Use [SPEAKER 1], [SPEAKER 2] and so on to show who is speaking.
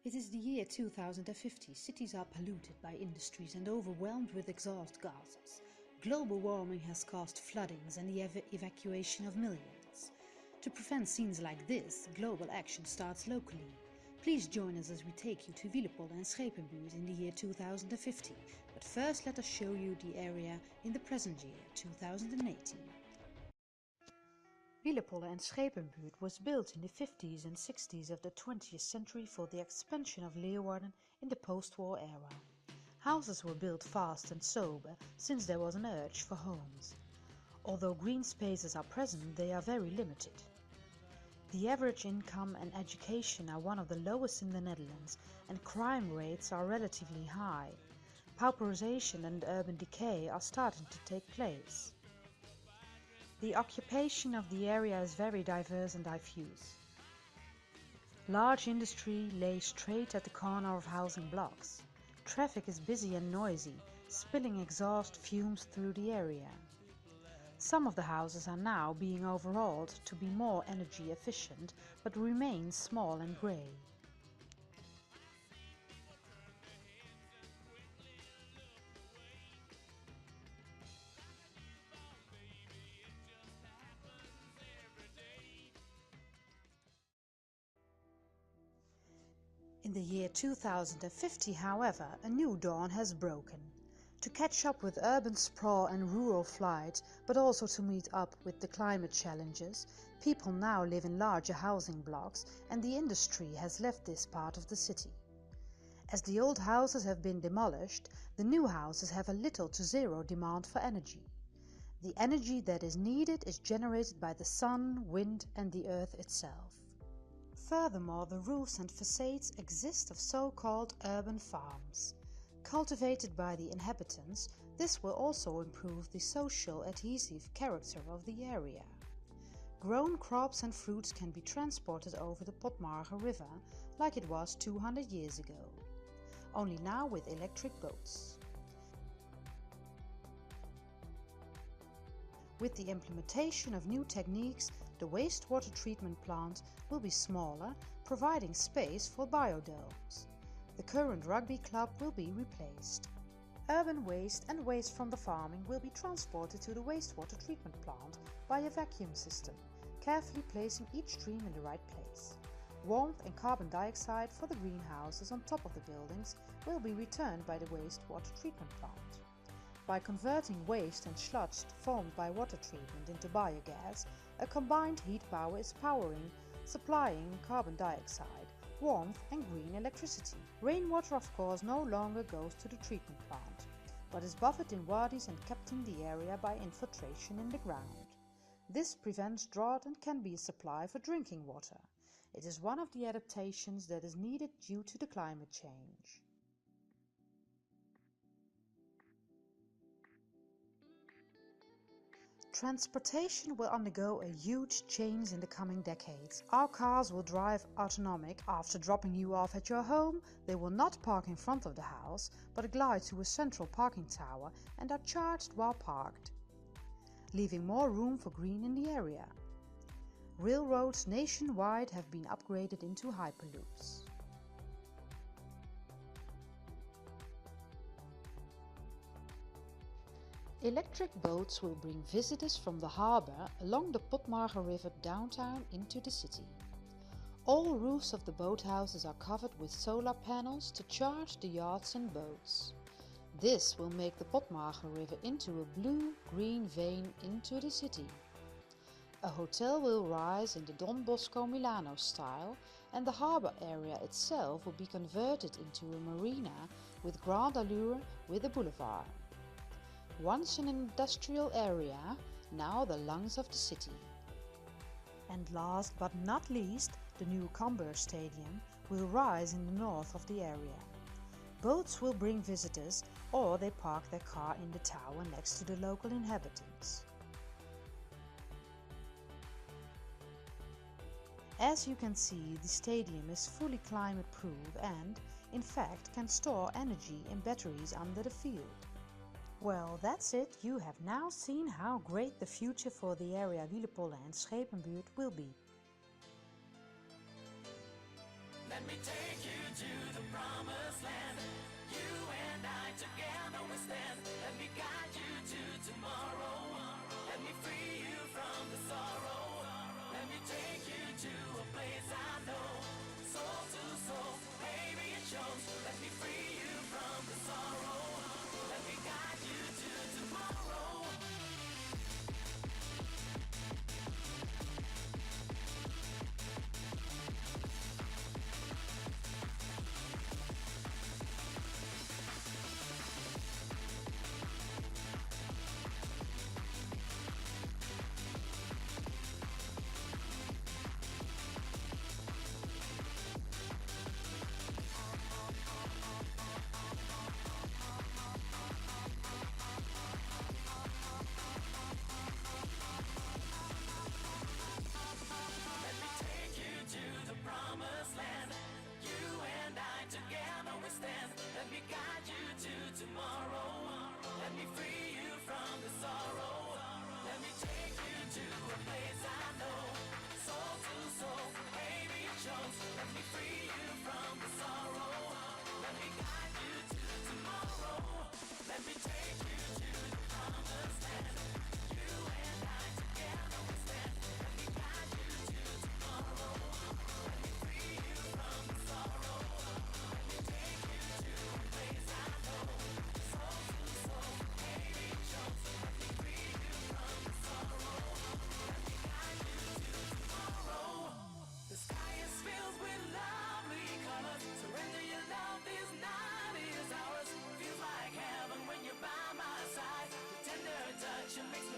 [SPEAKER 1] It is the year 2050. Cities are polluted by industries and overwhelmed with exhaust gases. Global warming has caused floodings and the evacuation of millions. To prevent scenes like this, global action starts locally. Please join us as we take you to Videoclip and Schepenbuurt in the year 2050. But first let us show you the area in the present year, 2018. Videoclip and Schepenbuurt was built in the 50s and 60s of the 20th century for the expansion of Leeuwarden in the post-war era. Houses were built fast and sober since there was an urge for homes. Although green spaces are present, they are very limited. The average income and education are one of the lowest in the Netherlands, and crime rates are relatively high. Pauperization and urban decay are starting to take place. The occupation of the area is very diverse and diffuse. Large industry lays straight at the corner of housing blocks. Traffic is busy and noisy, spilling exhaust fumes through the area. Some of the houses are now being overhauled to be more energy efficient, but remain small and grey. In the year 2050, however, a new dawn has broken. To catch up with urban sprawl and rural flight, but also to meet up with the climate challenges, people now live in larger housing blocks and the industry has left this part of the city. As the old houses have been demolished, the new houses have a little to zero demand for energy. The energy that is needed is generated by the sun, wind and the earth itself. Furthermore, the roofs and facades exist of so-called urban farms. Cultivated by the inhabitants, this will also improve the social adhesive character of the area. Grown crops and fruits can be transported over the Potmarge River like it was 200 years ago, only now with electric boats. With the implementation of new techniques, the wastewater treatment plant will be smaller, providing space for biodomes. The current rugby club will be replaced. Urban waste and waste from the farming will be transported to the wastewater treatment plant by a vacuum system, carefully placing each stream in the right place. Warmth and carbon dioxide for the greenhouses on top of the buildings will be returned by the wastewater treatment plant. By converting waste and sludge formed by water treatment into biogas, a combined heat power is supplying carbon dioxide, warmth and green electricity. Rainwater of course no longer goes to the treatment plant, but is buffered in wadis and kept in the area by infiltration in the ground. This prevents drought and can be a supply for drinking water. It is one of the adaptations that is needed due to the climate change. Transportation will undergo a huge change in the coming decades. Our cars will drive autonomic. After dropping you off at your home, they will not park in front of the house, but glide to a central parking tower and are charged while parked, leaving more room for green in the area. Railroads nationwide have been upgraded into hyperloops. Electric boats will bring visitors from the harbour along the Potmarge River downtown into the city. All roofs of the boathouses are covered with solar panels to charge the yachts and boats. This will make the Potmarge River into a blue-green vein into the city. A hotel will rise in the Don Bosco Milano style, and the harbour area itself will be converted into a marina with grand allure with a boulevard. Once an industrial area, now the lungs of the city. And last but not least, the new Cambuur Stadium will rise in the north of the area. Boats will bring visitors, or they park their car in the tower next to the local inhabitants. As you can see, the stadium is fully climate-proof and, in fact, can store energy in batteries under the field. Well, that's it. You have now seen how great the future for the area Videoclip and Schepenbuurt will be.
[SPEAKER 2] Let me take you to the promised land. You and I together we stand. Let me guide you to tomorrow. Let me free you from the sorrow. Let me take you to a place I know. Soul to soul, baby it shows. Let me free you from the sorrow. Let me guide you to tomorrow. Promised land. You and I together we stand. Let me guide you to tomorrow. Let me free you from the sorrow. Let me take you to a place I know. Soul to soul, baby it shows. Let me free you from the sorrow. Let me guide you to tomorrow. Let me take you to the promised land. You and I together we stand. Let me guide you to tomorrow. Let me free you from the sorrow. Let me take you to a place I know. Soul to soul, baby it shows. Let me free you from the sorrow. Let me guide you to tomorrow. The sky is filled with lovely colors. Surrender your love, this night is ours. Feels like heaven when you're by my side. The tender touch, it makes me